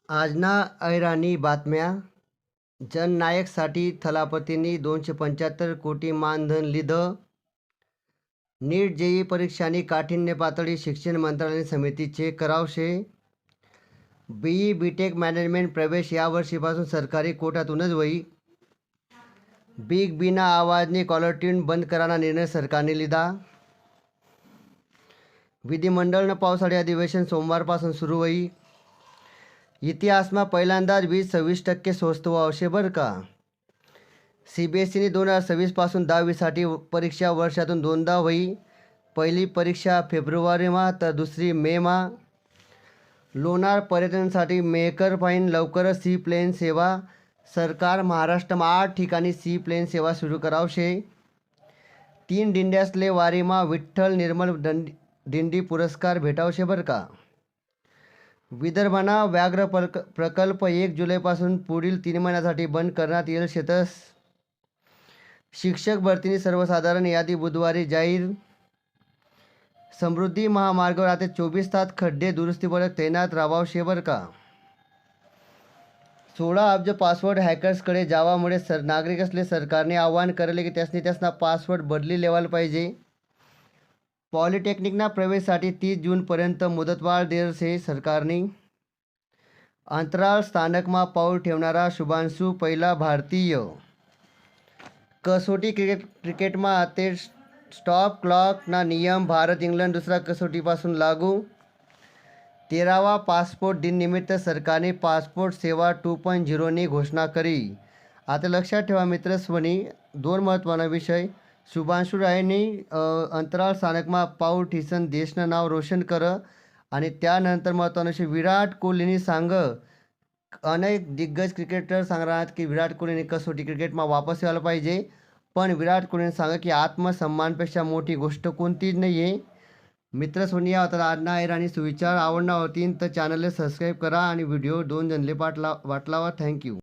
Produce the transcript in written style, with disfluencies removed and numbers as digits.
आजना ऐराणी बातम्या. जननायकसाठी थलापतींनी 275 कोटी मानधन लिधं. नीट जेई परीक्षांनी काठिण्य पातळी शिक्षण मंत्रालयाने समिती चेक करावशे. बीई बीटेक मॅनेजमेंट प्रवेश यावर्षीपासून सरकारी कोटातूनच होई. बिग बीना आवाजनी कॉलर ट्यून बंद कराना निर्णय सरकारने लिधा. विधिमंडळनं पावसाळी अधिवेशन सोमवारपासून सुरू होई. इतिहासमा पहिल्यांदाच वीज 26% स्वस्त व्हावशे बरं का. CBSEने 2026 10वीसाठी परीक्षा वर्षातून दोनदा होई. पहिली परीक्षा फेब्रुवारीमा तर दुसरी मेमा. लोणार पर्यटनासाठी मेकर फाईन लवकरच सी प्लेन सेवा. सरकार महाराष्ट्रमा 8 ठिकाणी सी प्लेन सेवा सुरू करावशे. 3 दिंड्यासले वारीमा विठ्ठल निर्मल दिंडी पुरस्कार भेटावशे बरं का. विदर्भाना व्याघ्र प्रकल्प 1 जुलैपासून पुढील 3 महिन्यासाठी बंद करण्यात येईल शेतस. शिक्षक भरतीनी सर्वसाधारण यादी बुधवारी जाहीर. समृद्धी महामार्गावर आता 24 तास खड्डे दुरुस्ती पथक तैनात राहावशे बरं का. 16 अब्ज पासवर्ड हॅकर्सकडे जावामुळे नागरिकसले सरकारने आवाहन करले की त्यासना पासवर्ड बदली लेवायला पाहिजे. पॉलिटेक्निकना प्रवेशसाठी 30 जूनपर्यंत मुदतवाढ देर शे सरकारने. अंतराळ स्थानकमा पाऊल ठेवणारा शुभांशु पहिला भारतीय. कसोटी क्रिकेटमा ते स्टॉप क्लॉकना नियम भारत इंग्लंड दुसरा कसोटीपासून लागू. 13वा पासपोर्ट दिननिमित्त सरकारने पासपोर्ट सेवा 2.0 नी घोषणा करी. आता लक्षात ठेवा मित्रस्वनी, 2 महत्त्वाचा विषय. शुभांशु रायनी अंतराळ स्थानकमा पाऊल ठिसन देशनं नाव रोशन कर. आणि त्यानंतर महत्त्वाचे विराट कोहलीनी सांग, अनेक दिग्गज क्रिकेटर सांगणार की विराट कोहलीने कसोटी क्रिकेटमा वापस यायला पाहिजे. पण विराट कोहलीने सांगा की आत्मसन्मानपेक्षा मोठी गोष्ट कोणतीच नाही आहे. मित्र सोनिया आता आजना ऐराणी सुविचार आवडणार होती तर चॅनलला सबस्क्राईब करा आणि व्हिडिओ 2 जणले वाटलावा. थँक्यू.